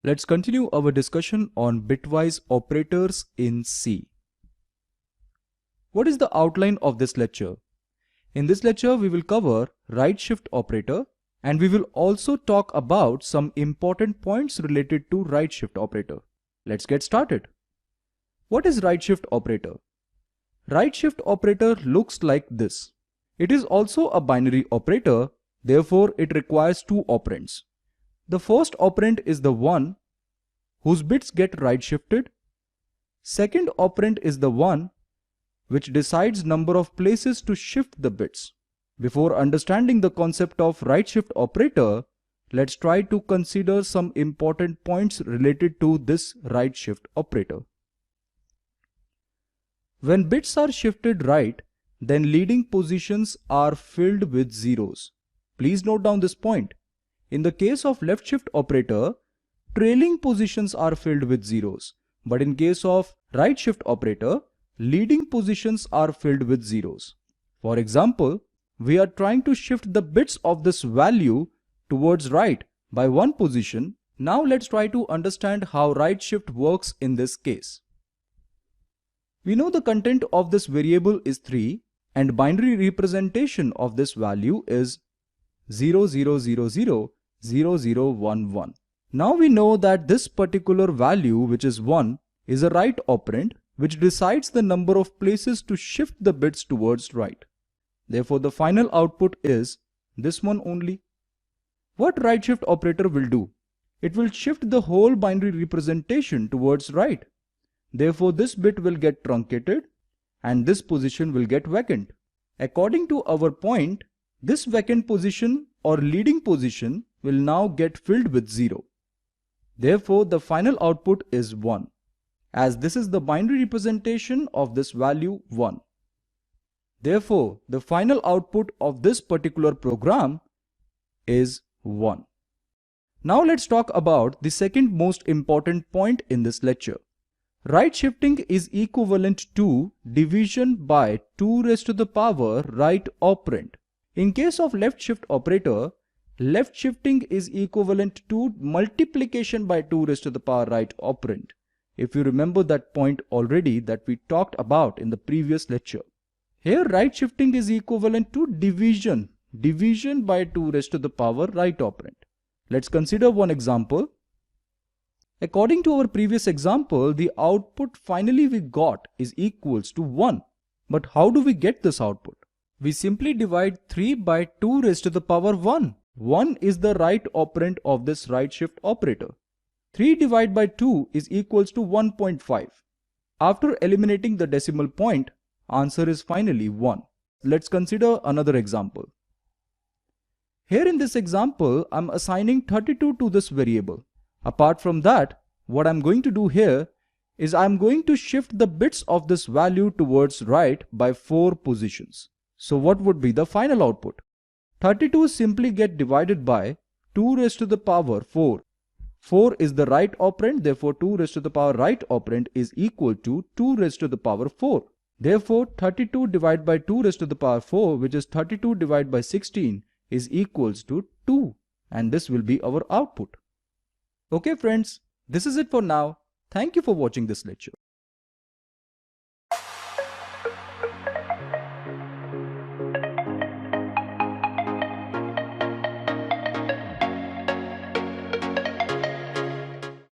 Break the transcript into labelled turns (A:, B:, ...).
A: Let's continue our discussion on bitwise operators in C. What is the outline of this lecture? In this lecture, we will cover right shift operator and we will also talk about some important points related to right shift operator. Let's get started. What is right shift operator? Right shift operator looks like this. It is also a binary operator, therefore it requires two operands. The first operand is the one whose bits get right shifted. Second operand is the one which decides number of places to shift the bits. Before understanding the concept of right shift operator, let's try to consider some important points related to this right shift operator. When bits are shifted right, then leading positions are filled with zeros. Please note down this point. In the case of left shift operator, trailing positions are filled with zeros. But in case of right shift operator, leading positions are filled with zeros. For example, we are trying to shift the bits of this value towards right by one position. Now let's try to understand how right shift works in this case. We know the content of this variable is 3 and binary representation of this value is 00000011. Now we know that this particular value, which is 1, is a right operand which decides the number of places to shift the bits towards right. Therefore, the final output is this one only. What right shift operator will do? It will shift the whole binary representation towards right. Therefore, this bit will get truncated and this position will get vacant. According to our point, this vacant position or leading position will now get filled with 0. Therefore, the final output is 1, as this is the binary representation of this value 1. Therefore, the final output of this particular program is 1. Now let's talk about the second most important point in this lecture. Right shifting is equivalent to division by 2 raised to the power right operand. In case of left shift operator, left shifting is equivalent to multiplication by 2 raised to the power right operand. If you remember that point already that we talked about in the previous lecture. Here right shifting is equivalent to division by 2 raised to the power right operand. Let's consider one example. According to our previous example, the output finally we got is equals to 1. But how do we get this output? We simply divide 3 by 2 raised to the power 1. 1 is the right operand of this right shift operator. 3 divided by 2 is equals to 1.5. After eliminating the decimal point, answer is finally 1. Let's consider another example. Here in this example, I'm assigning 32 to this variable. Apart from that, what I'm going to do here is I'm going to shift the bits of this value towards right by 4 positions. So what would be the final output? 32 simply get divided by 2 raised to the power 4. 4 is the right operand, therefore 2 raised to the power right operand is equal to 2 raised to the power 4. Therefore 32 divided by 2 raised to the power 4, which is 32 divided by 16, is equals to 2, and this will be our output. Okay friends, this is it for now. Thank you for watching this lecture.